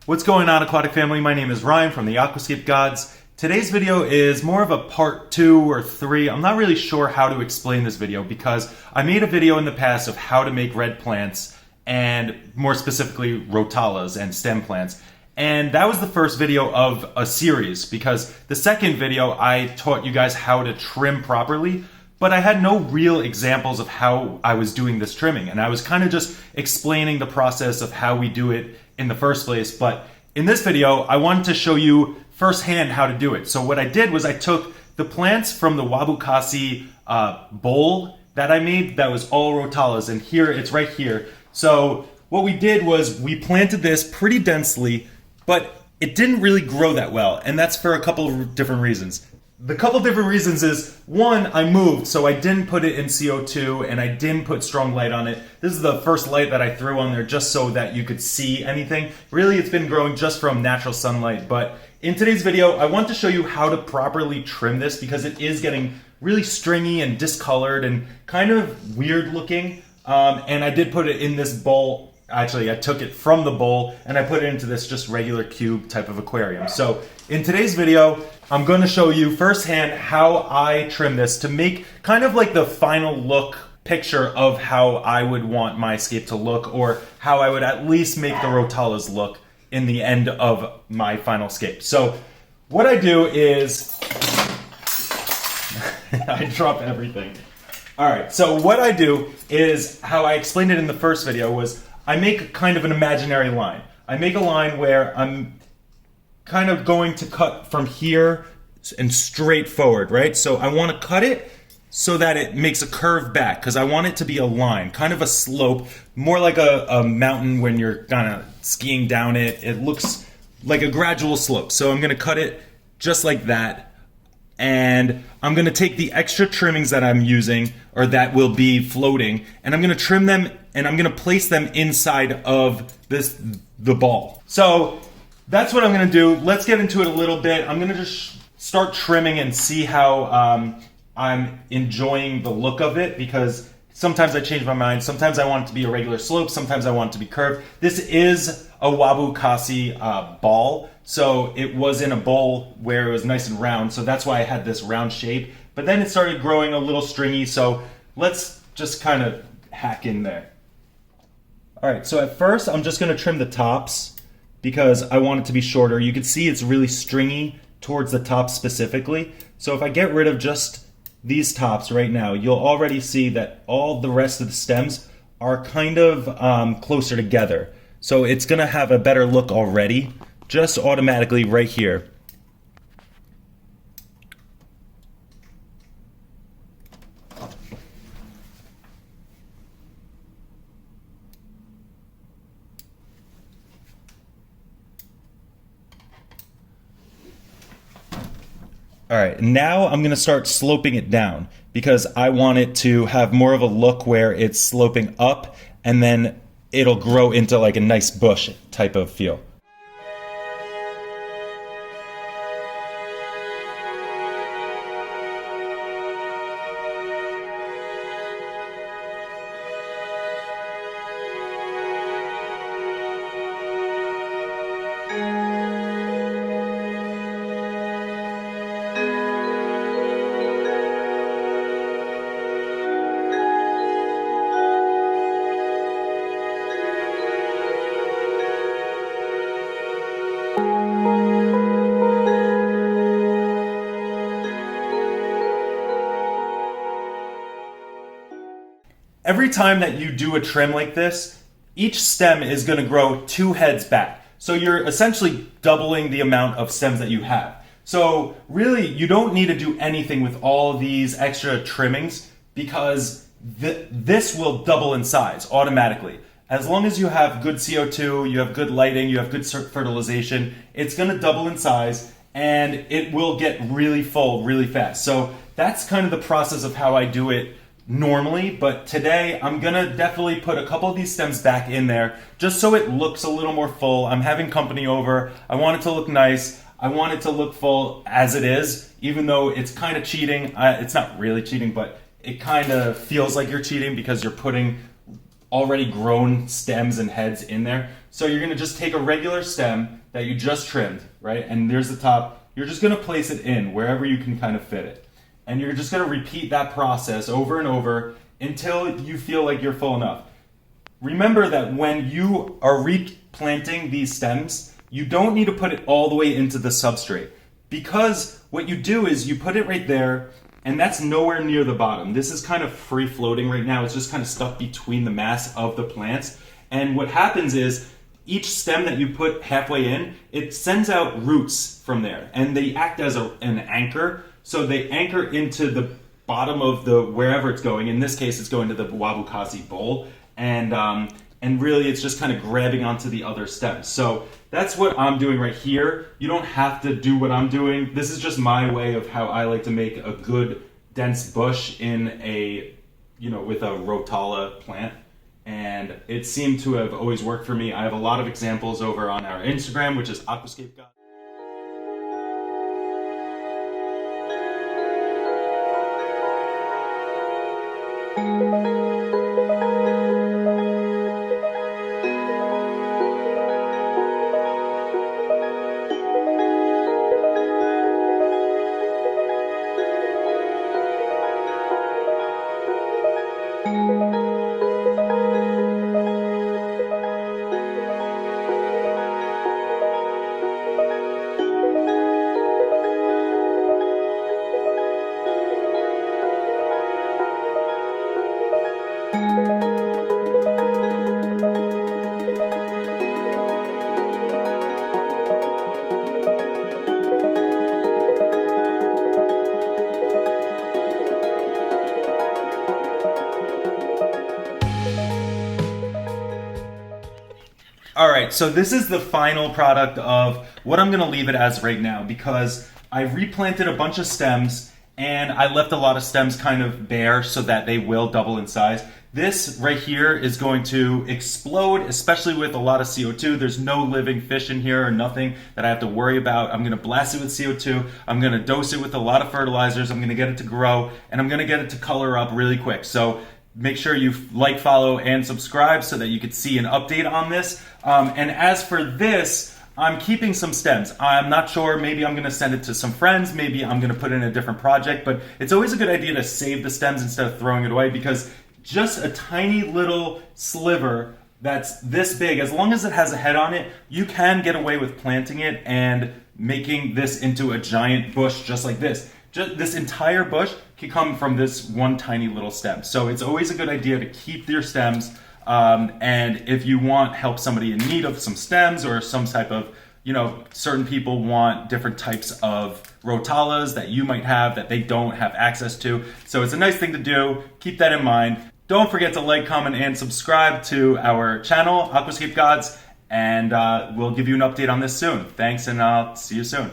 What's going on, aquatic family? My name is Ryan from the Aquascape Gods. Today's video is more of a part 2 or 3. I'm not really sure how to explain this video because I made a video in the past of how to make red plants and more specifically rotalas and stem plants. And that was the first video of a series because the second video I taught you guys how to trim properly, but I had no real examples of how I was doing this trimming. And I was kind of just explaining the process of how we do it in the first place. But in this video, I wanted to show you firsthand how to do it. So what I did was I took the plants from the Wabukasi bowl that I made that was all rotalas, and here, it's right here. So what we did was we planted this pretty densely, but it didn't really grow that well, and that's for a couple of different reasons. The couple different reasons is, one, I moved, so I didn't put it in CO2 and I didn't put strong light on it. This is the first light that I threw on there just so that you could see anything. Really, it's been growing just from natural sunlight, but in today's video, I want to show you how to properly trim this because it is getting really stringy and discolored and kind of weird looking. And I did put it in this bowl. Actually, I took it from the bowl and I put it into this just regular cube type of aquarium. So in today's video, I'm going to show you firsthand how I trim this to make kind of like the final look picture of how I would want my scape to look, or how I would at least make the rotalas look in the end of my final scape. So what I do is I drop everything. All right, so what I do is how I explained it in the first video was I make kind of an imaginary line. I make a line where I'm kind of going to cut from here and straight forward, right? So I want to cut it so that it makes a curve back because I want it to be a line, kind of a slope, more like a mountain when you're kind of skiing down it. It looks like a gradual slope. So I'm going to cut it just like that. And I'm going to take the extra trimmings that I'm using, or that will be floating, and I'm going to trim them and I'm going to place them inside of the ball. So that's what I'm going to do. Let's get into it a little bit. I'm going to just start trimming and see how I'm enjoying the look of it, because sometimes I change my mind. Sometimes I want it to be a regular slope. Sometimes I want it to be curved. This is a Wabukasi ball. So it was in a bowl where it was nice and round. So that's why I had this round shape. But then it started growing a little stringy. So let's just kind of hack in there. All right, so at first I'm just going to trim the tops because I want it to be shorter. You can see it's really stringy towards the top specifically. So if I get rid of just these tops right now, you'll already see that all the rest of the stems are kind of closer together. So it's going to have a better look already, just automatically right here. All right, now I'm going to start sloping it down because I want it to have more of a look where it's sloping up and then it'll grow into like a nice bush type of feel. Every time that you do a trim like this, each stem is going to grow 2 heads back. So you're essentially doubling the amount of stems that you have. So really, you don't need to do anything with all of these extra trimmings because this will double in size automatically. As long as you have good CO2, you have good lighting, you have good fertilization, it's going to double in size and it will get really full really fast. So that's kind of the process of how I do it normally, but today I'm gonna definitely put a couple of these stems back in there just so it looks a little more full. I'm having company over. I want it to look nice. I want it to look full as it is, even though it's kind of cheating. It's not really cheating, but it kind of feels like you're cheating because you're putting already grown stems and heads in there. So you're gonna just take a regular stem that you just trimmed, right? And there's the top. You're just gonna place it in wherever you can kind of fit it. And you're just gonna repeat that process over and over until you feel like you're full enough. Remember that when you are replanting these stems, you don't need to put it all the way into the substrate, because what you do is you put it right there, and that's nowhere near the bottom. This is kind of free floating right now. It's just kind of stuck between the mass of the plants. And what happens is each stem that you put halfway in, it sends out roots from there, and they act as an anchor. So they anchor into the bottom of the wherever it's going. In this case, it's going to the wabukazi bowl, and really it's just kind of grabbing onto the other stems. So that's what I'm doing right here. You don't have to do what I'm doing. This is just my way of how I like to make a good dense bush in a, with a Rotala plant. And it seemed to have always worked for me. I have a lot of examples over on our Instagram, which is Aquascape. All right, so this is the final product of what I'm gonna leave it as right now, because I replanted a bunch of stems and I left a lot of stems kind of bare so that they will double in size. This right here is going to explode, especially with a lot of CO2. There's no living fish in here or nothing that I have to worry about. I'm gonna blast it with CO2. I'm gonna dose it with a lot of fertilizers. I'm gonna get it to grow, and I'm gonna get it to color up really quick. So make sure you like, follow, and subscribe so that you can see an update on this. And as for this, I'm keeping some stems. I'm not sure, maybe I'm gonna send it to some friends, maybe I'm gonna put it in a different project, but it's always a good idea to save the stems instead of throwing it away, because just a tiny little sliver that's this big, as long as it has a head on it, you can get away with planting it and making this into a giant bush just like this. This entire bush can come from this one tiny little stem. So it's always a good idea to keep your stems. And if you want help somebody in need of some stems or some type of, certain people want different types of Rotalas that you might have that they don't have access to. So it's a nice thing to do. Keep that in mind. Don't forget to like, comment, and subscribe to our channel, Aquascape Gods, and we'll give you an update on this soon. Thanks, and I'll see you soon.